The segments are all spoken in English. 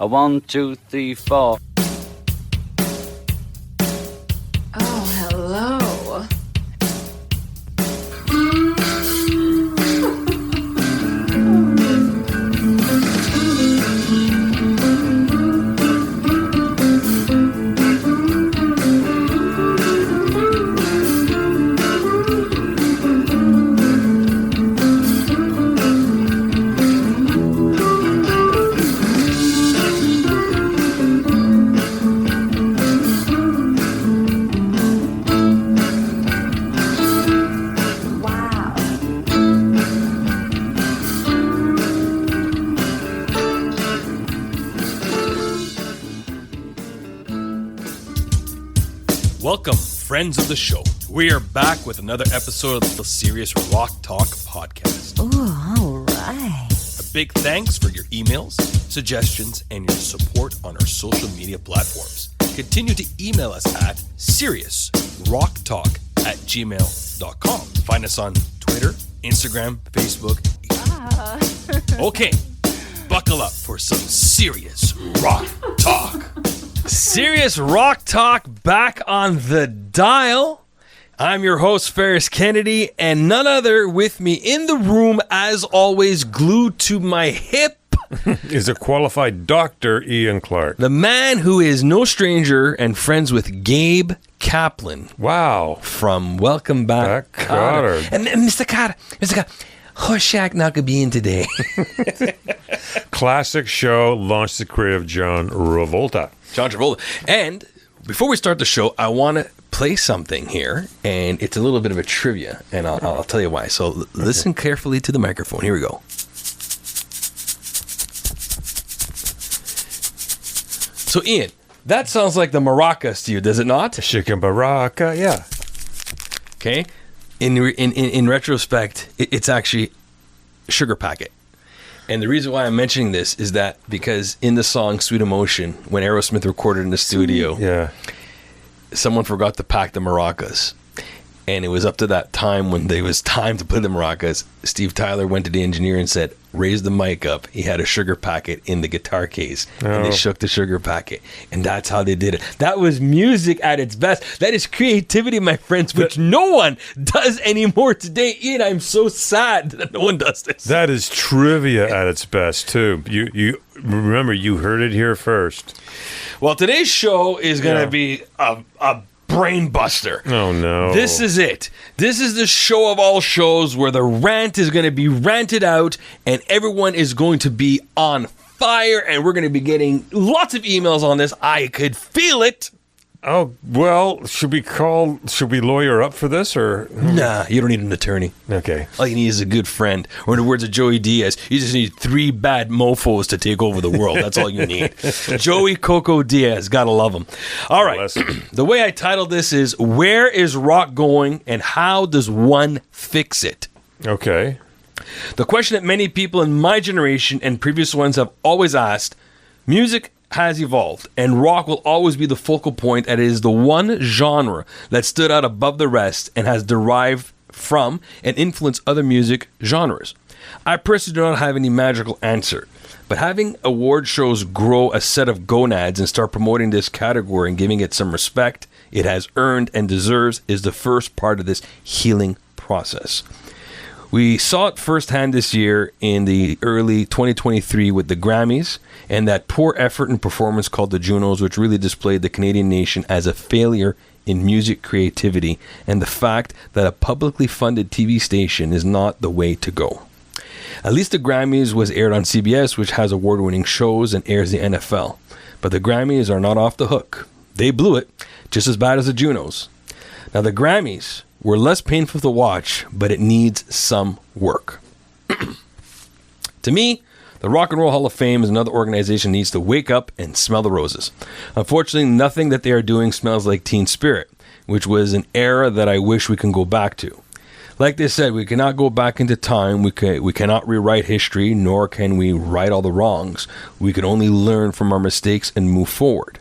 A 1, 2, 3, 4. Oh, hello. Welcome, friends of the show. We are back with another episode of the Serious Rock Talk podcast. Ooh, all right. A big thanks for your emails, suggestions, and your support on our social media platforms. Continue to email us at seriousrocktalk@gmail.com. Find us on Twitter, Instagram, Facebook. Okay, buckle up for some serious rock talk. Serious Rock Talk back on the dial. I'm your host, Ferris Kennedy, and none other with me in the room, as always, glued to my hip, is a qualified doctor, Ian Clark. the man who is no stranger and friends with Gabe Kaplan Wow. from Welcome Back, Back Cotter. Cotter. And Mr. Cotter, Hoshak not gonna be in today. Classic show launched the career of John Travolta. John Travolta. And before we start the show, I want to play something here, and it's a little bit of a trivia, and I'll tell you why. So listen carefully to the microphone. Here we go. So Ian, that sounds like the maracas to you, does it not? Chicken baraka, yeah. Okay. In retrospect, it's actually Sugar Packet. And the reason why I'm mentioning this is that because in the song Sweet Emotion, when Aerosmith recorded in the studio, Yeah. someone forgot to pack the maracas. And it was up to that time when there was time to play the maracas. Steve Tyler went to the engineer and said, raise the mic up. He had a sugar packet in the guitar case. And they Oh. shook the sugar packet. And that's how they did it. That was music at its best. That is creativity, my friends, which no one does anymore today. Ian, I'm so sad that no one does this. That is trivia at its best, too. You remember, you heard it here first. Well, today's show is going to Yeah. be a brain buster. Oh, no. This is it. This is the show of all shows where the rant is going to be ranted out and everyone is going to be on fire, and we're going to be getting lots of emails on this. I could feel it. Oh, well, should we lawyer up for this, or? Nah, you don't need an attorney. Okay. All you need is a good friend. Or in the words of Joey Diaz, you just need 3 bad mofos to take over the world. That's all you need. Joey Coco Diaz. Gotta love him. All right. Bless him. The way I titled this is, where is rock going and how does one fix it? Okay. The question that many people in my generation and previous ones have always asked, music has evolved, and rock will always be the focal point, and it is the one genre that stood out above the rest and has derived from and influenced other music genres. I personally do not have any magical answer, but having award shows grow a set of gonads and start promoting this category and giving it some respect it has earned and deserves is the first part of this healing process. We saw it firsthand this year in the early 2023 with the Grammys and that poor effort and performance called the Junos, which really displayed the Canadian nation as a failure in music creativity and the fact that a publicly funded TV station is not the way to go. At least the Grammys was aired on CBS, which has award-winning shows and airs the NFL. But the Grammys are not off the hook. They blew it just as bad as the Junos. Now the Grammys were less painful to watch, but it needs some work. To me, the Rock and Roll Hall of Fame is another organization that needs to wake up and smell the roses. Unfortunately, nothing that they are doing smells like Teen Spirit, which was an era that I wish we can go back to. Like they said, we cannot go back into time. We cannot rewrite history, nor can we right all the wrongs. We can only learn from our mistakes and move forward.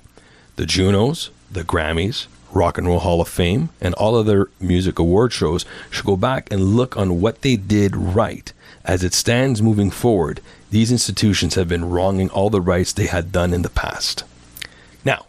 The Junos, the Grammys, Rock and Roll Hall of Fame, and all other music award shows should go back and look on what they did right as it stands moving forward these institutions have been wronging all the rights they had done in the past. Now,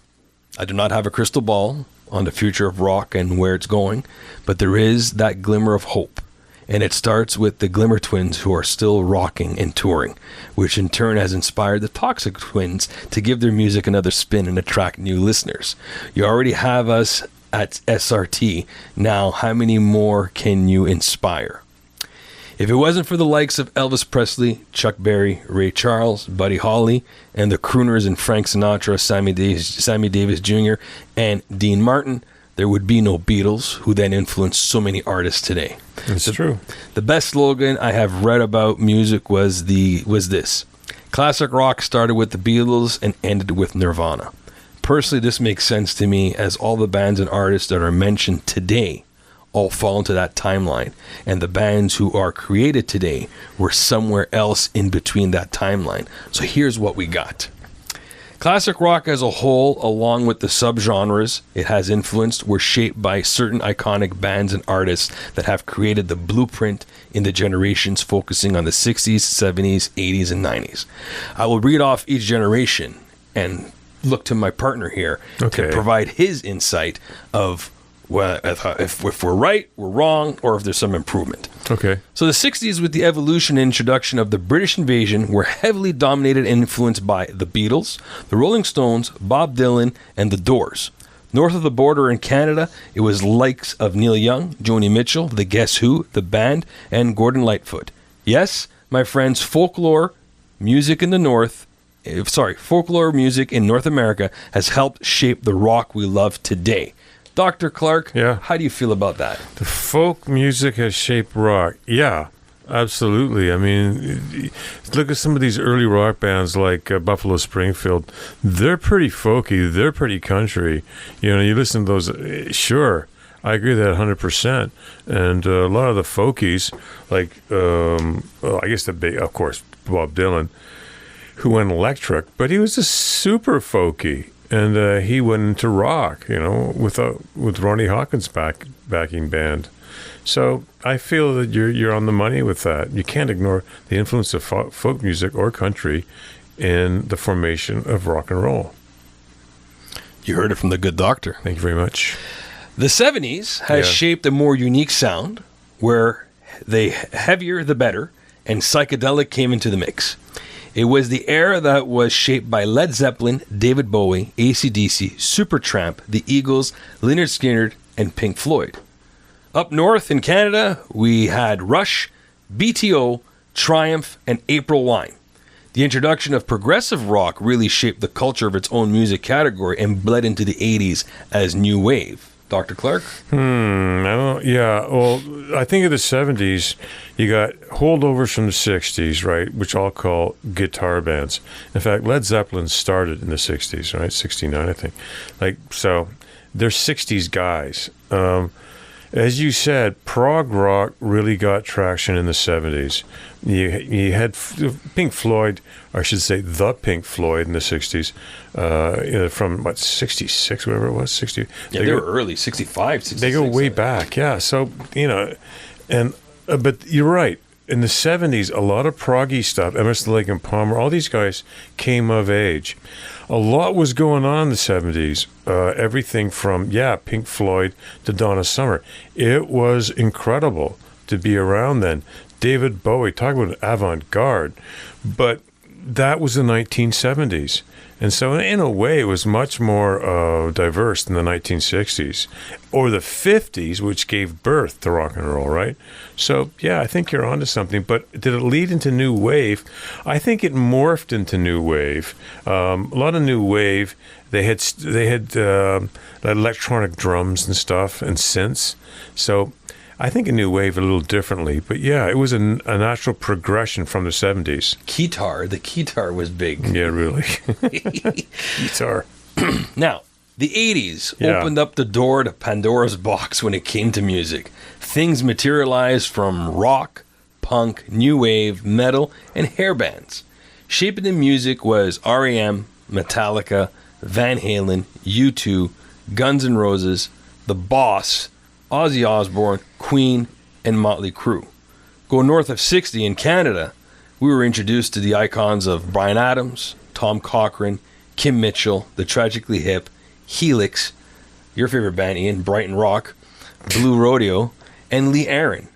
I do not have a crystal ball on the future of rock and where it's going, but there is that glimmer of hope. And it starts with the Glimmer Twins, who are still rocking and touring, which in turn has inspired the Toxic Twins to give their music another spin and attract new listeners. You already have us at SRT. Now, how many more can you inspire? If it wasn't for the likes of Elvis Presley, Chuck Berry, Ray Charles, Buddy Holly, and the crooners in Frank Sinatra, Sammy Davis Jr., and Dean Martin, there would be no Beatles, who then influenced so many artists today. That's true. The best slogan I have read about music was this: classic rock started with the Beatles and ended with Nirvana. Personally, this makes sense to me, as all the bands and artists that are mentioned today all fall into that timeline, and the bands who are created today were somewhere else in between that timeline. So here's what we got. Classic rock as a whole, along with the subgenres it has influenced, were shaped by certain iconic bands and artists that have created the blueprint in the generations, focusing on the 60s, 70s, 80s, and 90s. I will read off each generation and look to my partner here to provide his insight of well, if we're right, we're wrong, or if there's some improvement. Okay. So the 60s, with the evolution and introduction of the British invasion, were heavily dominated and influenced by the Beatles, the Rolling Stones, Bob Dylan, and the Doors. North of the border in Canada, it was likes of Neil Young, Joni Mitchell, the Guess Who, the Band, and Gordon Lightfoot. Yes, my friends, folklore music in North America has helped shape the rock we love today. Dr. Clark, how do you feel about that? The folk music has shaped rock. Yeah, absolutely. I mean, look at some of these early rock bands like Buffalo Springfield. They're pretty folky. They're pretty country. You know, you listen to those, sure, I agree with that 100%. And a lot of the folkies, like, I guess of course, Bob Dylan, who went electric, but he was just super folky. And he went into rock, you know, with Ronnie Hawkins' backing band. So I feel that you're on the money with that. You can't ignore the influence of folk music or country in the formation of rock and roll. You heard it from the good doctor. Thank you very much. The 70s has shaped a more unique sound, where the heavier the better, and psychedelic came into the mix. It was the era that was shaped by Led Zeppelin, David Bowie, AC/DC, Supertramp, the Eagles, Lynyrd Skynyrd, and Pink Floyd. Up north in Canada, we had Rush, BTO, Triumph, and April Wine. The introduction of progressive rock really shaped the culture of its own music category and bled into the 80s as new wave. Dr. Clark? I think of the 70s, you got holdovers from the 60s, right, which I'll call guitar bands. In fact, Led Zeppelin started in the 60s, right, 69, I think. So they're 60s guys. As you said, prog rock really got traction in the 70s. You had Pink Floyd, or I should say the Pink Floyd in the 60s, from, 66, whatever it was, 60. Yeah, they were early, 65, 66. They go way back, yeah. So, but you're right. In the 70s, a lot of proggy stuff, Emerson, Lake and Palmer, all these guys came of age. A lot was going on in the 70s. Everything from, Pink Floyd to Donna Summer. It was incredible to be around then. David Bowie, talk about avant-garde. But that was the 1970s. And so in a way, it was much more diverse than the 1960s. Or the 50s, which gave birth to rock and roll, right? So, I think you're onto something. But did it lead into new wave? I think it morphed into new wave. A lot of new wave. They had electronic drums and stuff and synths. So I think a new wave a little differently. But it was a natural progression from the 70s. The keytar was big. Yeah, really. Guitar. Now, the 80s opened up the door to Pandora's box when it came to music. Things materialized from rock, punk, new wave, metal, and hair bands. Shaping the music was R.E.M., Metallica, Van Halen, U2, Guns N' Roses, The Boss, Ozzy Osbourne, Queen, and Motley Crue. Go north of 60 in Canada, we were introduced to the icons of Bryan Adams, Tom Cochrane, Kim Mitchell, The Tragically Hip, Helix, your favorite band, Ian, Brighton Rock, Blue Rodeo, and Lee Aaron.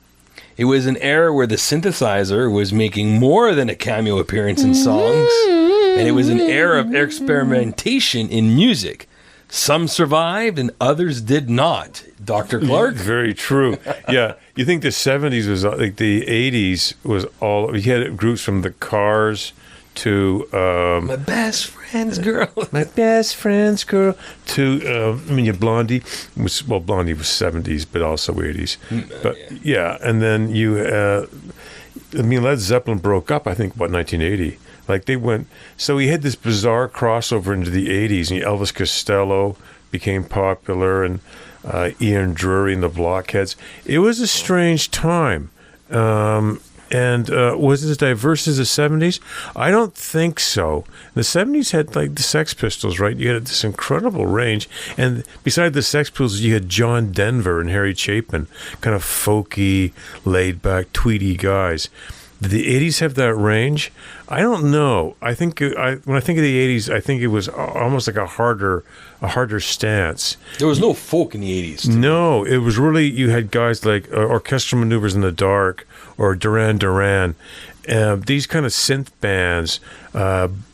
It was an era where the synthesizer was making more than a cameo appearance in songs, and it was an era of experimentation in music. Some survived and others did not. Dr. Clark? Very true. Yeah. You think the 70s was like the 80s was all, you had groups from the Cars to My best friend's girl. My best friend's girl to Blondie Blondie was 70s but also 80s. But yeah, and then you Led Zeppelin broke up, I think, 1980. Like they went, so we had this bizarre crossover into the 80s, and Elvis Costello became popular, and Ian Drury and the Blockheads. It was a strange time. And was it as diverse as the 70s? I don't think so. The 70s had like the Sex Pistols, right? You had this incredible range. And beside the Sex Pistols, you had John Denver and Harry Chapin, kind of folky, laid-back, tweedy guys. Did the 80s have that range? I don't know. I think when I think of the 80s, I think it was almost like a harder stance. There was no folk in the 80s. No, it was really, you had guys like Orchestral Maneuvers in the Dark or Duran Duran. These kind of synth bands,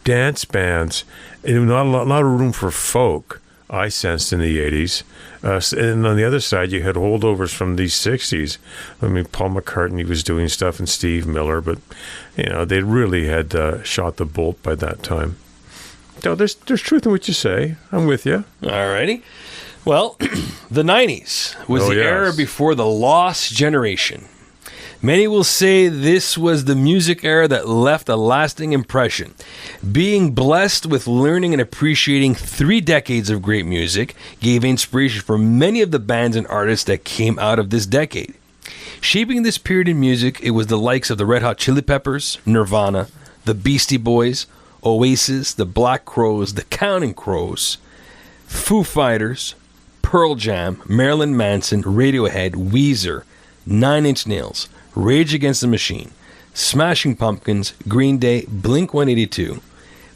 dance bands, and not a lot of room for folk, I sensed in the 80s. And on the other side, you had holdovers from the 60s. I mean, Paul McCartney was doing stuff and Steve Miller, but, they really had shot the bolt by that time. So there's truth in what you say. I'm with you. Alrighty. Well, the 90s was the era before the lost generation. Many will say this was the music era that left a lasting impression. Being blessed with learning and appreciating 3 decades of great music gave inspiration for many of the bands and artists that came out of this decade. Shaping this period in music, it was the likes of the Red Hot Chili Peppers, Nirvana, the Beastie Boys, Oasis, the Black Crowes, the Counting Crows, Foo Fighters, Pearl Jam, Marilyn Manson, Radiohead, Weezer, 9 Inch Nails, Rage Against the Machine, Smashing Pumpkins, Green Day, Blink-182,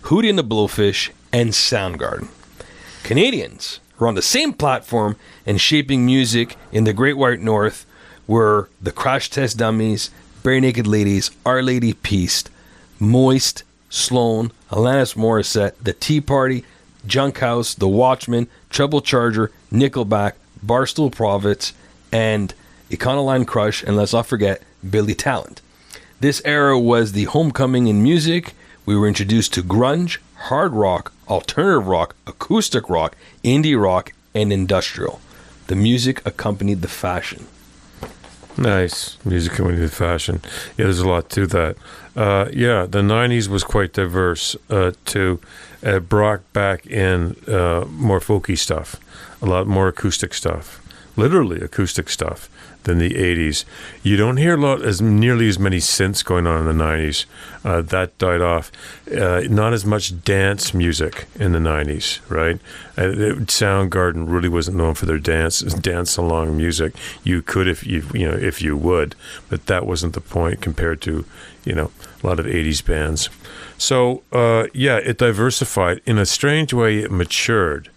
Hootie and the Blowfish, and Soundgarden. Canadians were on the same platform and shaping music in the Great White North were the Crash Test Dummies, Bare Naked Ladies, Our Lady Peace, Moist, Sloan, Alanis Morissette, The Tea Party, Junk House, The Watchmen, Trouble Charger, Nickelback, Barstool Prophets, and Econoline Crush, and let's not forget Billy Talent. This era was the homecoming in music. We were introduced to grunge, hard rock, alternative rock, acoustic rock, indie rock, and industrial. The music accompanied the fashion. Nice. Music accompanied the fashion. Yeah, there's a lot to that. The 90s was quite diverse too. It brought back in more folky stuff, a lot more acoustic stuff, literally acoustic stuff, than the 80s. You don't hear nearly as many synths going on in the 90s. That died off. Not as much dance music in the 90s, right? Soundgarden really wasn't known for their dance along music. You could if you would, but that wasn't the point compared to a lot of 80s bands. So it diversified. In a strange way, it matured.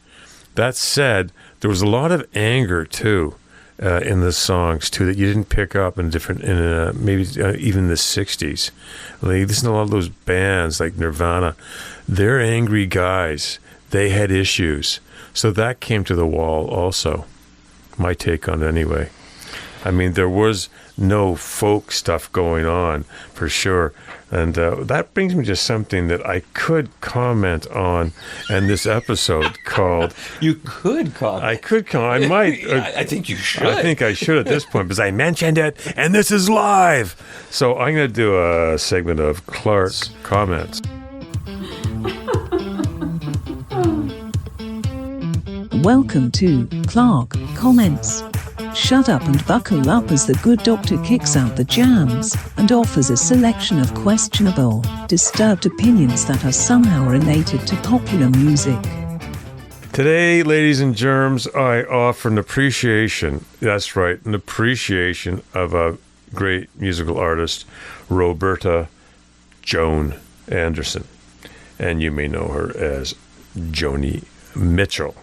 That said, there was a lot of anger too. In the songs too that you didn't pick up in maybe even the 60s. Like, listen to a lot of those bands like Nirvana. They're angry guys. They had issues. So that came to the wall also. My take on it anyway. I mean, there was no folk stuff going on for sure. And that brings me to something that I could comment on in this episode called... You could comment. I could comment. I might. I think you should. I think I should at this point because I mentioned it and this is live. So I'm going to do a segment of Clark's comments. Welcome to Clark Comments. Shut up and buckle up as the good doctor kicks out the jams and offers a selection of questionable, disturbed opinions that are somehow related to popular music. Today, ladies and germs, I offer an appreciation. That's right, an appreciation of a great musical artist, Roberta Joan Anderson. And you may know her as Joni Mitchell.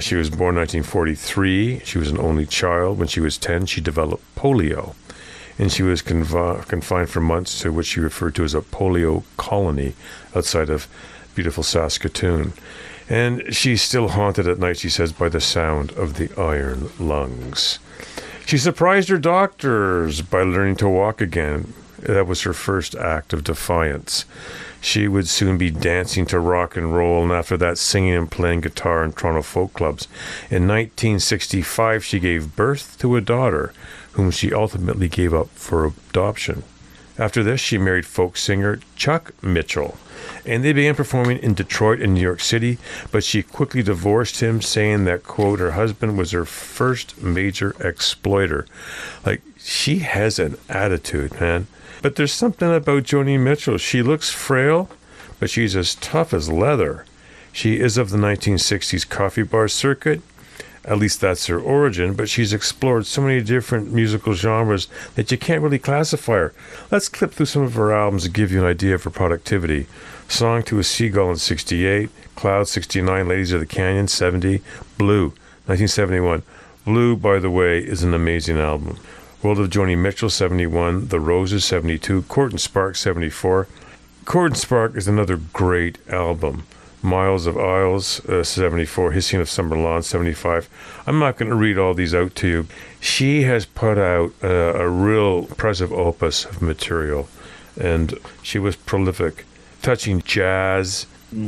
She was born in 1943. She was an only child. When she was 10, she developed polio. And she was confined for months to what she referred to as a polio colony outside of beautiful Saskatoon. And she's still haunted at night, she says, by the sound of the iron lungs. She surprised her doctors by learning to walk again. That was her first act of defiance. She would soon be dancing to rock and roll, and after that singing and playing guitar in Toronto folk clubs. In 1965, she gave birth to a daughter, whom she ultimately gave up for adoption. After this, she married folk singer Chuck Mitchell, and they began performing in Detroit and New York City, but she quickly divorced him, saying that, quote, her husband was her first major exploiter. Like, she has an attitude, man. But there's something about Joni Mitchell. She looks frail, but she's as tough as leather. She is of the 1960s coffee bar circuit. At least that's her origin, but she's explored so many different musical genres that you can't really classify her. Let's clip through some of her albums to give you an idea of her productivity. Song to a Seagull in 68, Cloud 69, Ladies of the Canyon 70, Blue 1971. Blue, by the way, is an amazing album. World of Joni Mitchell 71, The Roses 72, Court and Spark 74. Court and Spark is another great album. Miles of Isles, 74, Hissing of Summer Lawn, 75. I'm not going to read all these out to you. She has put out a real impressive opus of material, and she was prolific, touching jazz.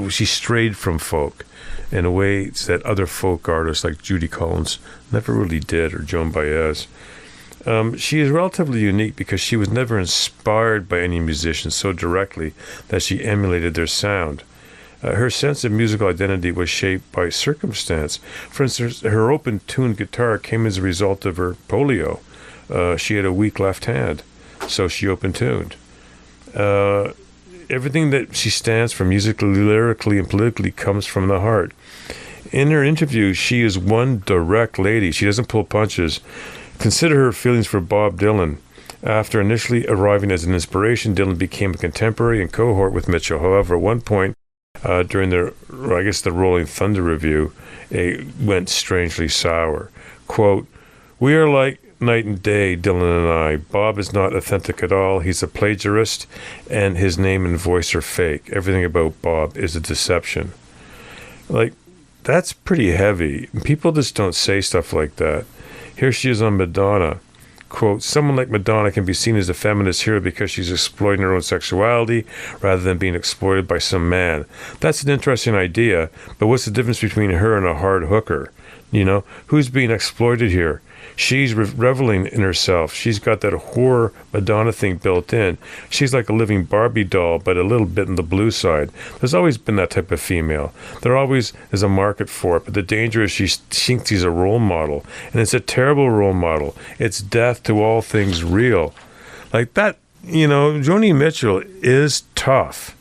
She strayed from folk in a way that other folk artists like Judy Collins never really did, or Joan Baez. She is relatively unique because she was never inspired by any musician so directly that she emulated their sound. Her sense of musical identity was shaped by circumstance. For instance, her open-tuned guitar came as a result of her polio. She had a weak left hand, so she open-tuned. Everything that she stands for musically, lyrically, and politically comes from the heart. In her interview, she is one direct lady. She doesn't pull punches. Consider her feelings for Bob Dylan. After initially arriving as an inspiration, Dylan became a contemporary and cohort with Mitchell. However, at one point, during the Rolling Thunder review, it went strangely sour. Quote, "We are like night and day, Dylan and I. Bob is not authentic at all. He's a plagiarist, and his name and voice are fake. Everything about Bob is a deception." Like, that's pretty heavy. People just don't say stuff like that. Here she is on Madonna. Quote, "Someone like Madonna can be seen as a feminist hero because she's exploiting her own sexuality rather than being exploited by some man. That's an interesting idea, but what's the difference between her and a hard hooker? You know, who's being exploited here? She's reveling in herself. She's got that horror Madonna thing built in. She's like a living Barbie doll, but a little bit on the blue side. There's always been that type of female. There always is a market for it, but the danger is she thinks she's a role model, and it's a terrible role model. It's death to all things real." Like that, you know, Joni Mitchell is tough.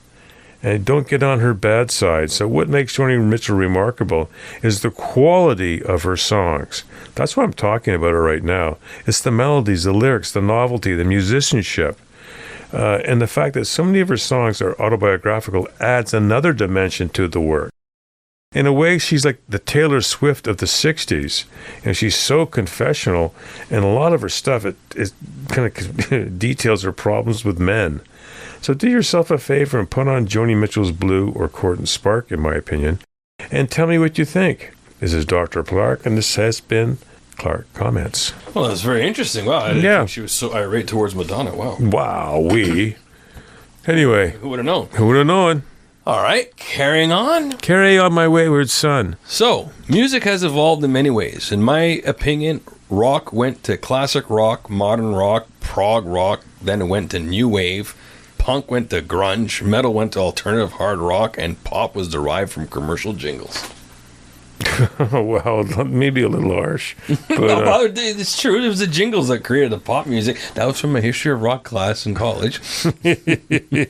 And don't get on her bad side. So what makes Joni Mitchell remarkable is the quality of her songs. That's what I'm talking about her right now. It's the melodies, the lyrics, the novelty, the musicianship. And the fact that so many of her songs are autobiographical adds another dimension to the work. In a way, she's like the Taylor Swift of the 60s. And she's so confessional. And a lot of her stuff, it kind of details her problems with men. So do yourself a favor and put on Joni Mitchell's Blue or Court and Spark, in my opinion, and tell me what you think. This is Dr. Clark, and this has been Clark Comments. Well, that's very interesting. Wow, I didn't think she was so irate towards Madonna. Wow. Wow, Anyway. Who would have known? Who would have known? All right, carrying on. Carry on, my wayward son. So, music has evolved in many ways. In my opinion, rock went to classic rock, modern rock, prog rock, then it went to new wave. Punk went to grunge, metal went to alternative hard rock, and pop was derived from commercial jingles. Well, maybe a little harsh. But, well, it's true. It was the jingles that created the pop music. That was from my history of rock class in college. There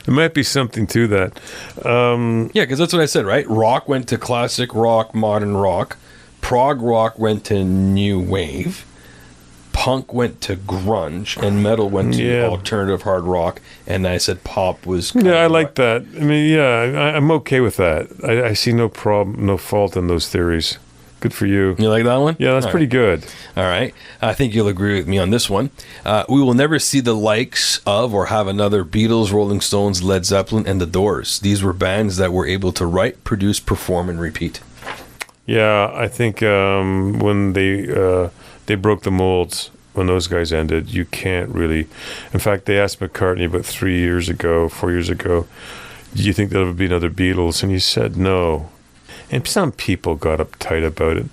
might be something to that. Yeah, because that's what I said, right? Rock went to classic rock, modern rock. Prog rock went to new wave. punk went to grunge and metal went to alternative hard rock, and I said pop was kind I of like that. I mean, I'm okay with that. I see no problem, no fault in those theories. Good for you. You like that one? Yeah, that's pretty good. All right. I think you'll agree with me on this one. We will never see the likes of or have another Beatles, Rolling Stones, Led Zeppelin, and The Doors. These were bands that were able to write, produce, perform, and repeat. Yeah, I think when they broke the molds, when those guys ended, you can't really... In fact, they asked McCartney about 4 years ago, do you think there'll be another Beatles? And he said no. And some people got uptight about it.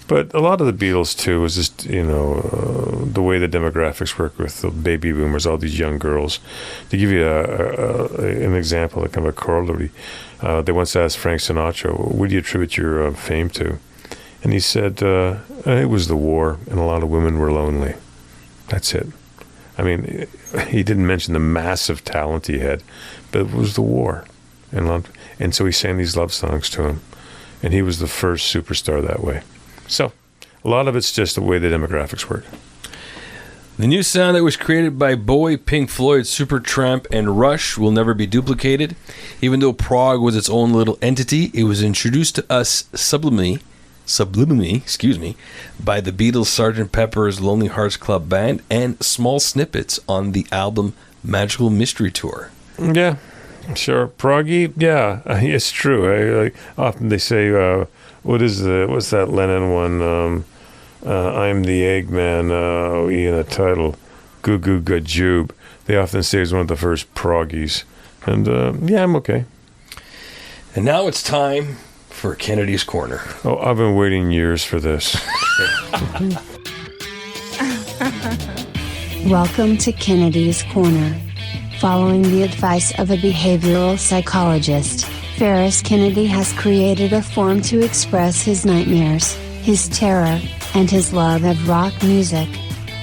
But a lot of the Beatles, too, was just, the way the demographics work with the baby boomers, all these young girls. To give you an example, kind of a corollary, they once asked Frank Sinatra, what do you attribute your fame to? And he said, it was the war, and a lot of women were lonely. That's it. I mean, he didn't mention the massive talent he had, but it was the war. And so he sang these love songs to him. And he was the first superstar that way. So, a lot of it's just the way the demographics work. The new sound that was created by Bowie, Pink Floyd, Supertramp, and Rush will never be duplicated. Even though prog was its own little entity, it was introduced to us subliminally, by the Beatles, Sgt. Pepper's Lonely Hearts Club Band, and small snippets on the album Magical Mystery Tour. Yeah. Sure, proggy. Yeah, it's true. Often they say, what's that Lennon one? I'm the Eggman. In a title, Goo Goo Gajoob. They often say it's one of the first proggies, and I'm okay. And now it's time for Kennedy's Corner. Oh, I've been waiting years for this. Welcome to Kennedy's Corner. Following the advice of a behavioral psychologist, Ferris Kennedy has created a form to express his nightmares, his terror, and his love of rock music.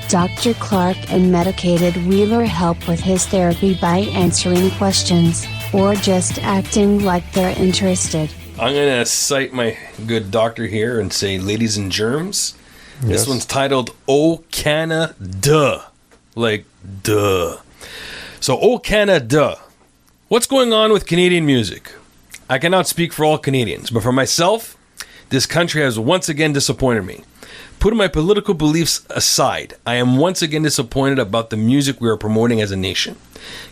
Dr. Clark and medicated Wheeler help with his therapy by answering questions, or just acting like they're interested. I'm going to cite my good doctor here and say, ladies and germs, this one's titled, Oh Canada. Like, duh. So, Oh Canada, what's going on with Canadian music? I cannot speak for all Canadians, but for myself, this country has once again disappointed me. Putting my political beliefs aside, I am once again disappointed about the music we are promoting as a nation.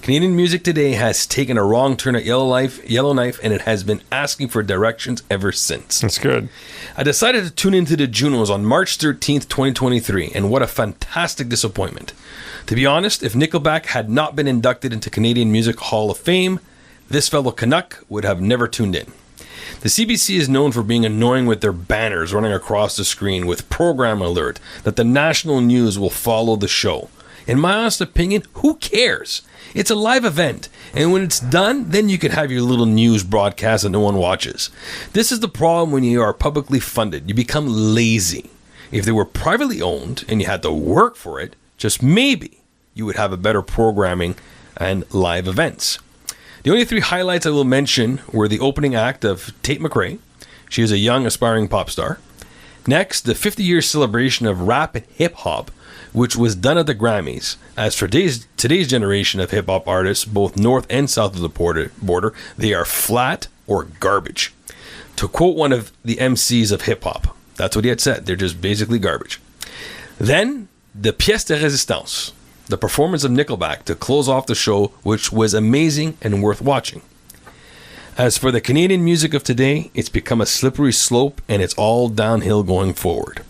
Canadian music today has taken a wrong turn at Yellowknife, and it has been asking for directions ever since. That's good. I decided to tune into the Junos on March 13th, 2023, and what a fantastic disappointment. To be honest, if Nickelback had not been inducted into Canadian Music Hall of Fame, this fellow Canuck would have never tuned in. The CBC is known for being annoying with their banners running across the screen with program alert that the national news will follow the show. In my honest opinion, who cares? It's a live event, and when it's done, then you can have your little news broadcast that no one watches. This is the problem when you are publicly funded. You become lazy. If they were privately owned and you had to work for it, just maybe you would have a better programming and live events. The only three highlights I will mention were the opening act of Tate McRae. She is a young aspiring pop star. Next, the 50-year celebration of rap and hip-hop, which was done at the Grammys. As for today's generation of hip-hop artists, both north and south of the border, they are flat or garbage. To quote one of the MCs of hip-hop, that's what he had said. They're just basically garbage. Then, the pièce de résistance, the performance of Nickelback to close off the show, which was amazing and worth watching. As for the Canadian music of today, it's become a slippery slope and it's all downhill going forward.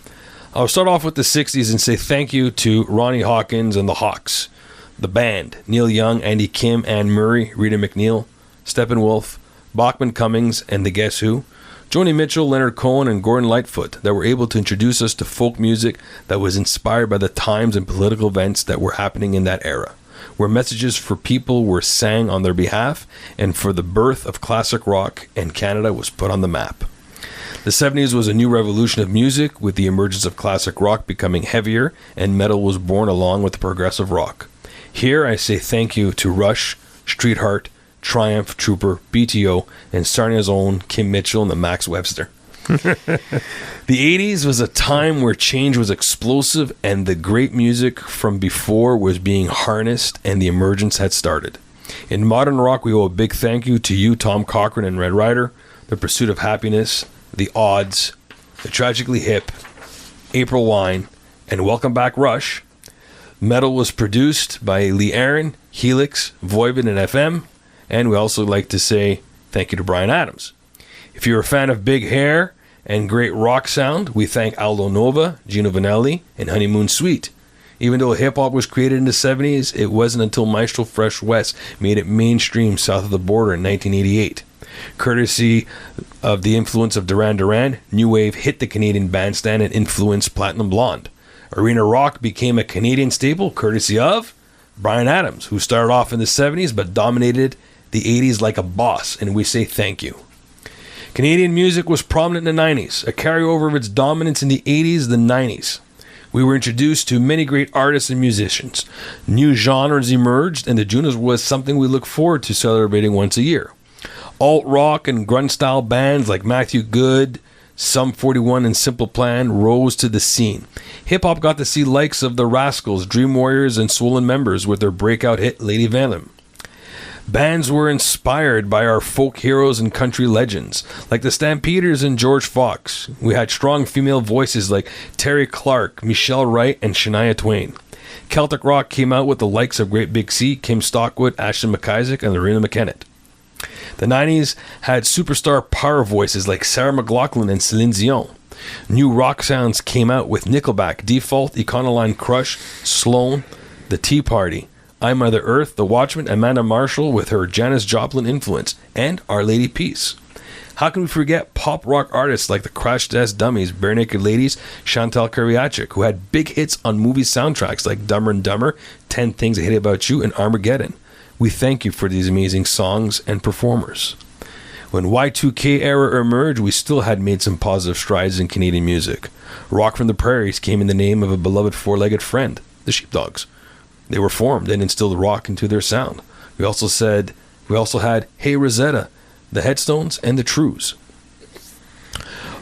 I'll start off with the 60s and say thank you to Ronnie Hawkins and the Hawks, the band, Neil Young, Andy Kim, Anne Murray, Rita McNeil, Steppenwolf, Bachman Cummings, and the Guess Who, Joni Mitchell, Leonard Cohen, and Gordon Lightfoot that were able to introduce us to folk music that was inspired by the times and political events that were happening in that era, where messages for people were sang on their behalf and for the birth of classic rock, and Canada was put on the map. The 70s was a new revolution of music, with the emergence of classic rock becoming heavier, and metal was born along with the progressive rock. Here I say thank you to Rush, Streetheart, Triumph, Trooper, BTO, and Sarnia's own Kim Mitchell and the Max Webster. The 80s was a time where change was explosive and the great music from before was being harnessed and the emergence had started. In modern rock, we owe a big thank you to you, Tom Cochrane and Red Rider, The Pursuit of Happiness, The Odds, The Tragically Hip, April Wine, and Welcome Back Rush. Metal was produced by Lee Aaron, Helix, Voivod, and FM, and we also like to say thank you to Brian Adams. If you're a fan of big hair and great rock sound, we thank Aldo Nova, Gino Vanelli, and Honeymoon Suite. Even though hip-hop was created in the 70s, it wasn't until Maestro Fresh West made it mainstream south of the border in 1988. Courtesy of the influence of Duran Duran, New Wave hit the Canadian bandstand and influenced Platinum Blonde. Arena rock became a Canadian staple courtesy of Brian Adams, who started off in the 70s but dominated the 80s like a boss, and we say thank you. Canadian music was prominent in the 90s, a carryover of its dominance in the 80s, the 90s. We were introduced to many great artists and musicians. New genres emerged, and the Junos was something we look forward to celebrating once a year. Alt-rock and grunge-style bands like Matthew Good, Sum 41, and Simple Plan rose to the scene. Hip-hop got to see likes of the Rascals, Dream Warriors, and Swollen Members with their breakout hit Lady Valium. Bands were inspired by our folk heroes and country legends, like the Stampeders and George Fox. We had strong female voices like Terry Clark, Michelle Wright, and Shania Twain. Celtic rock came out with the likes of Great Big Sea, Kim Stockwood, Ashton McIsaac, and Lorena McKennitt. The 90s had superstar power voices like Sarah McLachlan and Celine Dion. New rock sounds came out with Nickelback, Default, Econoline Crush, Sloan, The Tea Party, I Mother Earth, The Watchmen, Amanda Marshall with her Janis Joplin influence, and Our Lady Peace. How can we forget pop rock artists like the Crash Test Dummies, Bare Naked Ladies, Chantal Kyriachik, who had big hits on movie soundtracks like Dumber and Dumber, 10 Things I Hate About You, and Armageddon. We thank you for these amazing songs and performers. When Y2K era emerged, we still had made some positive strides in Canadian music. Rock from the Prairies came in the name of a beloved four-legged friend, the Sheepdogs. They were formed and instilled rock into their sound. We also had Hey Rosetta, the Headstones, and the Trues.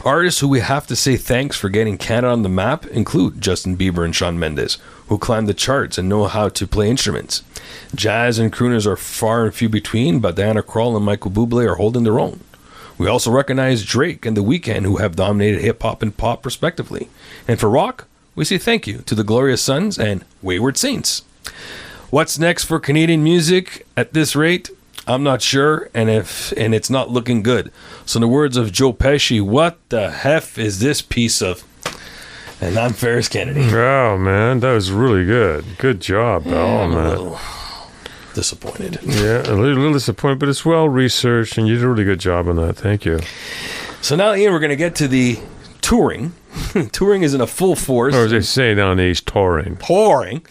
Artists who we have to say thanks for getting Canada on the map include Justin Bieber and Shawn Mendes, who climb the charts and know how to play instruments. Jazz and crooners are far and few between, but Diana Krall and Michael Bublé are holding their own. We also recognize Drake and The Weeknd, who have dominated hip-hop and pop respectively. And for rock, we say thank you to the Glorious Sons and Wayward Saints. What's next for Canadian music at this rate? I'm not sure, and it's not looking good. So in the words of Joe Pesci, what the hef is this piece of... And I'm Ferris Kennedy. Oh, man, that was really good. Good job, Bell. I'm a little disappointed. Yeah, a little disappointed, but it's well researched, and you did a really good job on that. Thank you. So now, Ian, we're going to get to the touring. Touring is in a full force. Or as they say nowadays, touring. Touring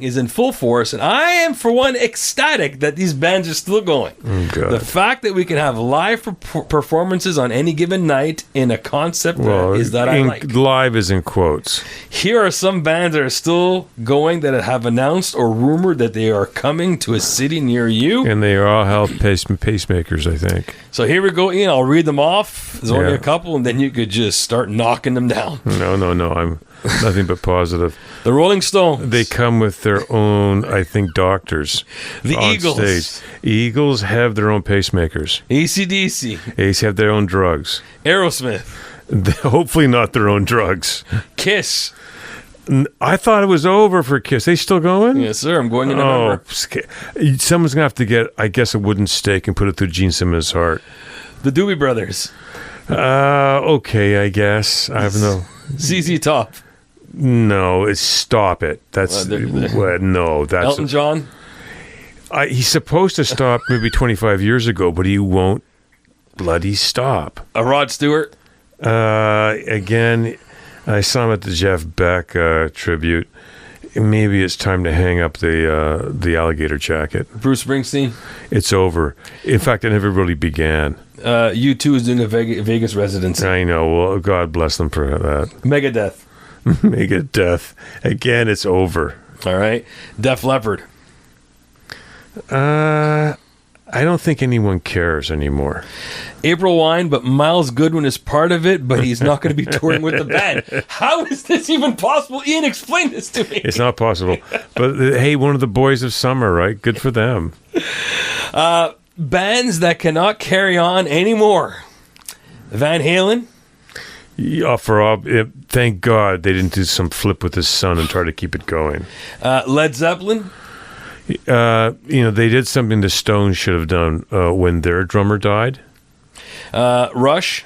is in full force, and I am, for one, ecstatic that these bands are still going. The fact that we can have live performances on any given night in a concept is that I like. Live is in quotes. Here are some bands that are still going that have announced or rumored that they are coming to a city near you. And they all have pacemakers, I think. So here we go, Ian. I'll read them off. There's only a couple, and then you could just start knocking them down. No. I'm nothing but positive. The Rolling Stones. They come with their own, I think, doctors. The Eagles. Stage. Eagles have their own pacemakers. AC/DC. Ace have their own drugs. Aerosmith. Hopefully not their own drugs. Kiss. I thought it was over for Kiss. They still going? Yes, sir. I'm going in November. Someone's going to have to get, I guess, a wooden stake and put it through Gene Simmons' heart. The Doobie Brothers. Okay, I guess. I have no... ZZ Top. No, stop it. That's... no, that's... Elton John. He's supposed to stop maybe 25 years ago, but he won't bloody stop. Rod Stewart. Again... I saw him at the Jeff Beck tribute. Maybe it's time to hang up the alligator jacket. Bruce Springsteen. It's over. In fact, it never really began. U2 is doing a Vegas residency. I know. Well, God bless them for that. Megadeth. Megadeth. Again, it's over. All right. Def Leppard. I don't think anyone cares anymore. April Wine, but Miles Goodwin is part of it, but he's not going to be touring with the band. How is this even possible? Ian, explain this to me. It's not possible. But hey, one of the boys of summer, right? Good for them. Bands that cannot carry on anymore. Van Halen. Yeah, thank God they didn't do some flip with his son and try to keep it going. Led Zeppelin. They did something the Stones should have done when their drummer died. Rush.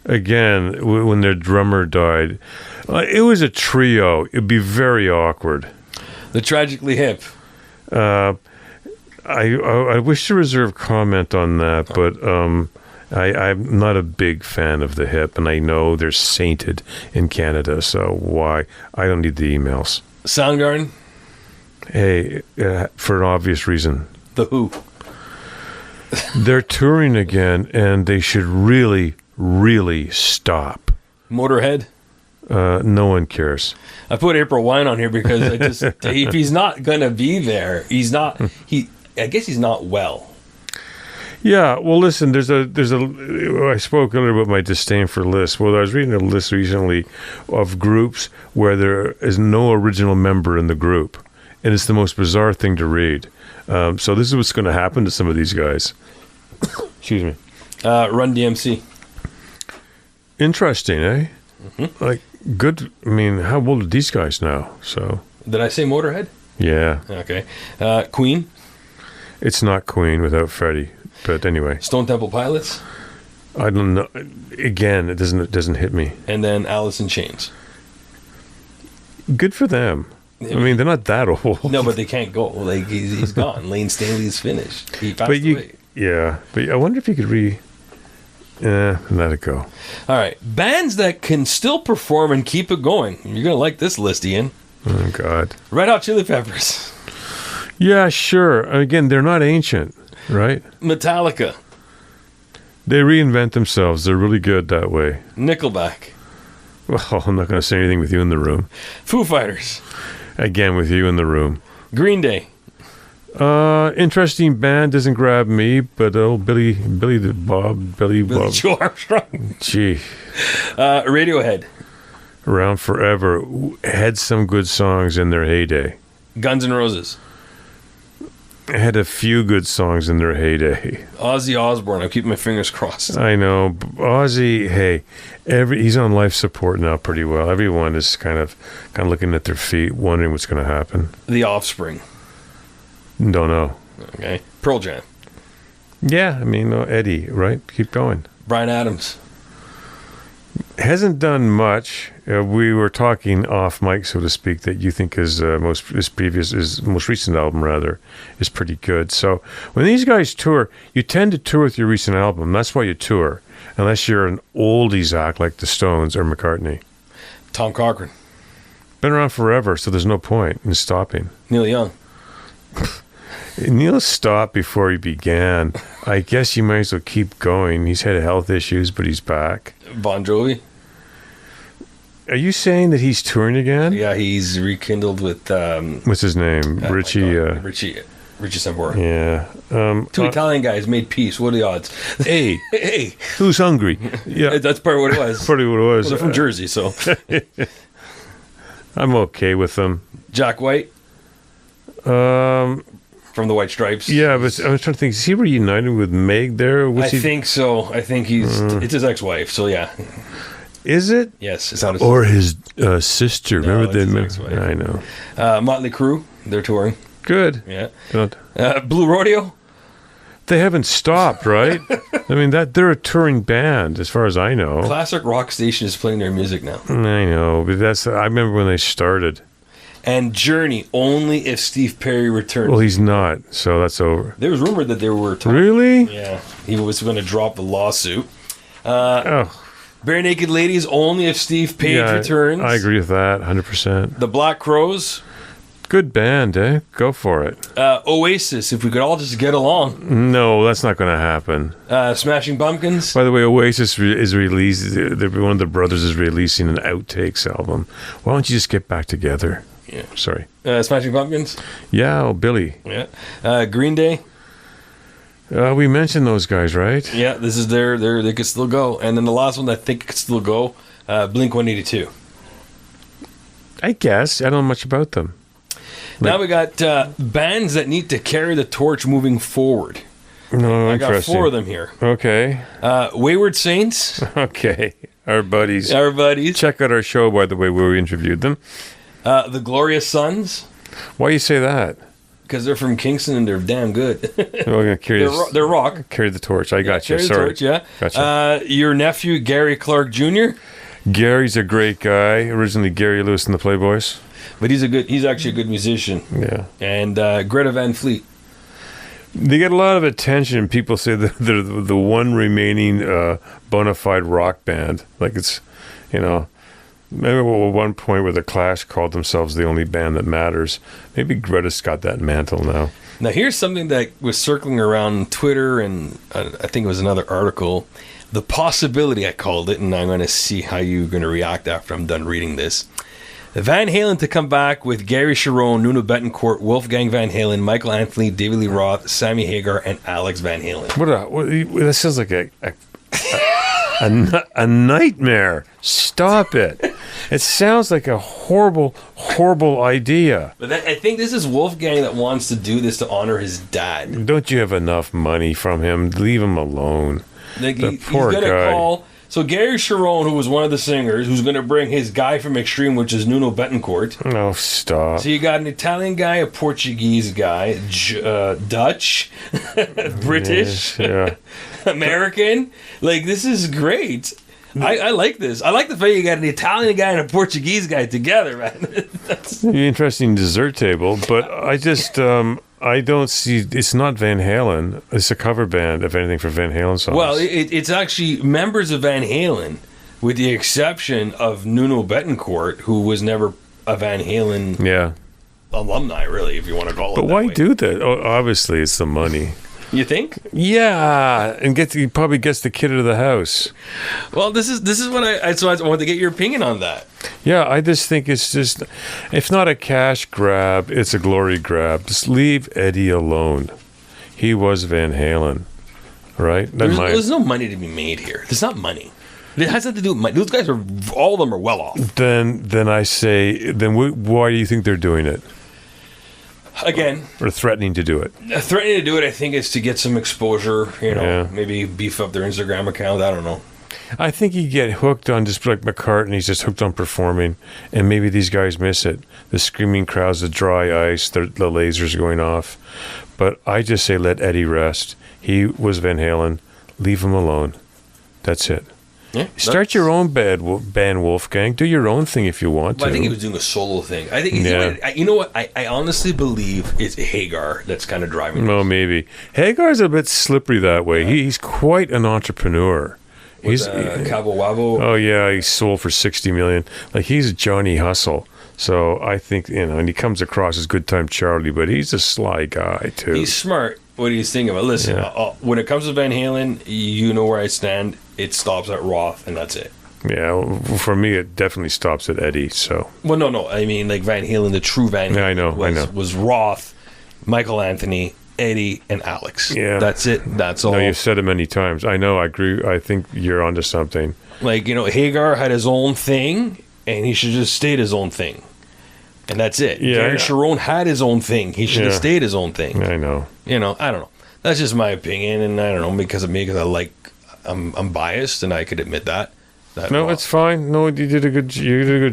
Again, when their drummer died. It was a trio. It'd be very awkward. The Tragically Hip. I wish to reserve comment on that, but I'm not a big fan of the Hip, and I know they're sainted in Canada, so why? I don't need the emails. Soundgarden. Hey, for an obvious reason. The Who. They're touring again, and they should really, really stop. Motorhead. No one cares. I put April Wine on here because if he's not gonna be there, I guess he's not well. Yeah, well, listen. I spoke earlier about my disdain for lists. Well, I was reading a list recently of groups where there is no original member in the group, and it's the most bizarre thing to read. So this is what's going to happen to some of these guys. Excuse me. Run DMC. Interesting, eh? Mm-hmm. Like, good. I mean, how old are these guys now? So. Did I say Motorhead? Yeah. Okay. Queen. It's not Queen without Freddie, but anyway. Stone Temple Pilots. I don't know. Again, it doesn't hit me. And then Alice in Chains. Good for them. I mean, they're not that old. No, but they can't go. Like he's gone. Lane Stanley's finished. He passed away. Yeah, but I wonder if you could let it go. All right, bands that can still perform and keep it going. You're gonna like this list, Ian. Oh God. Red Hot Chili Peppers. Yeah, sure. Again, they're not ancient, right? Metallica. They reinvent themselves. They're really good that way. Nickelback. Well, I'm not going to say anything with you in the room. Foo Fighters. Again, with you in the room. Green Day. Interesting band, doesn't grab me, but Billy Bob. Joe Armstrong. Gee. Radiohead. Around forever. Had some good songs in their heyday. Guns N' Roses. Had a few good songs in their heyday. Ozzy Osbourne. I'm keeping my fingers crossed. I know. Ozzy, hey, he's on life support now pretty well. Everyone is kind of looking at their feet, wondering what's going to happen. The Offspring. Don't know. Okay. Pearl Jam. Yeah, I mean, Eddie, right? Keep going. Bryan Adams. Hasn't done much. We were talking off mic, so to speak, that you think his most recent album rather is pretty good. So when these guys tour, you tend to tour with your recent album. That's why you tour, unless you're an oldies act like the Stones or McCartney. Tom Cochrane. Been around forever, so there's no point in stopping. Neil Young. Neil stopped before he began. I guess you might as well keep going. He's had health issues, but he's back. Bon Jovi. Are you saying that he's touring again? Yeah, he's rekindled with... what's his name? Richie Sambora. Yeah. Two Italian guys made peace. What are the odds? Hey. Hey. Who's hungry? Yeah. That's part of what it was. Probably what it was. Well, they're from Jersey, so... I'm okay with them. Jack White. From the White Stripes. Yeah, but I was trying to think. Is he reunited with Meg there? I think so. I think it's his ex-wife. So yeah. Is it? Yes. It's not or his sister. No, remember his the? ex-wife. I know. Motley Crue. They're touring. Good. Yeah. Good. Blue Rodeo. They haven't stopped, right? I mean, they're a touring band, as far as I know. Classic Rock Station is playing their music now. I know, but I remember when they started. And Journey, only if Steve Perry returns. Well, he's not, so that's over. There was rumored that they were talking. Really? Yeah. He was going to drop the lawsuit. Bare Naked Ladies, only if Steve Page returns. I agree with that, 100%. The Black Crowes. Good band, eh? Go for it. Oasis, if we could all just get along. No, that's not going to happen. Smashing Pumpkins. By the way, Oasis is released. One of the brothers is releasing an outtakes album. Why don't you just get back together? Yeah. Sorry. Smashing Pumpkins. Yeah, Billy. Yeah. Green Day. We mentioned those guys, right? Yeah, this is they could still go. And then the last one I think could still go, Blink-182. I guess. I don't know much about them. Now we got bands that need to carry the torch moving forward. No, I got interesting. 4 of them here. Okay. Wayward Saints. Okay. Our buddies. Everybody's. Check out our show, by the way, where we interviewed them. The Glorious Sons. Why you say that? Because they're from Kingston and they're damn good. We're going to carry they're rock. Carry the torch. I got you. Carry the Sorry. torch, yeah. Gotcha. Your nephew, Gary Clark Jr. Gary's a great guy. Originally Gary Lewis and the Playboys. But he's actually a good musician. Yeah. And Greta Van Fleet. They get a lot of attention. People say that they're the one remaining bona fide rock band. Like it's, maybe at one point where the Clash called themselves the only band that matters. Maybe Greta's got that mantle now. Now here's something that was circling around Twitter, and I think it was another article. The possibility, I called it, and I'm going to see how you're going to react after I'm done reading this. Van Halen to come back with Gary Cherone, Nuno Bettencourt, Wolfgang Van Halen, Michael Anthony, David Lee Roth, Sammy Hagar, and Alex Van Halen. That sounds like a nightmare. Stop it. It sounds like a horrible, horrible idea. But I think this is Wolfgang that wants to do this to honor his dad. Don't you have enough money from him? Leave him alone. Like The he's poor going to guy. call... So Gary Cherone, who was one of the singers, who's going to bring his guy from Extreme, which is Nuno Bettencourt. No, stop. So you got an Italian guy, a Portuguese guy, Dutch, British, Yeah. American. Like, this is great. I like this. I like the fact you got an Italian guy and a Portuguese guy together, man. That's... It'd be an interesting dessert table, but I just I don't see. It's not Van Halen. It's a cover band, if anything, for Van Halen songs. Well, it's actually members of Van Halen, with the exception of Nuno Bettencourt, who was never a Van Halen yeah. alumni, really, if you want to call it But that why way. do that? Oh, obviously, it's the money. You think? Yeah, and he probably gets the kid out of the house. Well, this is what I wanted to get your opinion on that. Yeah, I just think it's just, if not a cash grab, it's a glory grab. Just leave Eddie alone. He was Van Halen, right? There's no money to be made here. There's not money. It has nothing to do with money. Those guys all of them are well off. Then I say, why do you think they're doing it? Again, Or threatening to do it? threatening to do it, I think, is to get some exposure. Yeah. Maybe beef up their Instagram account. I don't know. I think you get hooked on, just like McCartney's just hooked on performing, and maybe these guys miss it. The screaming crowds, the dry ice, the lasers going off. But I just say let Eddie rest. He was Van Halen. Leave him alone. That's it. Yeah, Start your own band, Wolfgang. Do your own thing if you want to. I think he was doing a solo thing. I think. Yeah. You know what? I honestly believe it's Hagar that's kind of driving. No, maybe. Hagar's a bit slippery that way. He's quite an entrepreneur. He's Cabo Wabo. Oh yeah, he sold for $60 million. Like he's Johnny Hustle. So I think and he comes across as Good Time Charlie, but he's a sly guy too. He's smart. What do you think about? Listen, when it comes to Van Halen, you know where I stand. It stops at Roth, and that's it. Yeah, well, for me, it definitely stops at Eddie. So. Well, no. I mean, like Van Halen, the true Van Halen. Yeah, I know. Was Roth, Michael Anthony, Eddie, and Alex. Yeah, that's it. That's all. No, you've said it many times. I know. I agree. I think you're onto something. Like Hagar had his own thing, and he should just stayed his own thing. And that's it. Yeah, Gary Cherone had his own thing. He should have stayed his own thing. I know. I don't know. That's just my opinion, and I don't know because of me, because I'm biased, and I could admit that. No, it's fine. No, you did a good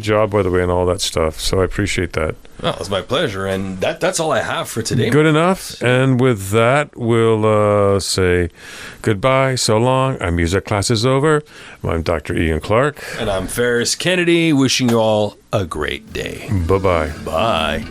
job, by the way, and all that stuff. So I appreciate that. Well, it's my pleasure, and that's all I have for today. Good enough. And with that, we'll say goodbye. So long. Our music class is over. I'm Dr. Ian Clark. And I'm Ferris Kennedy, wishing you all a great day. Bye-bye. Bye.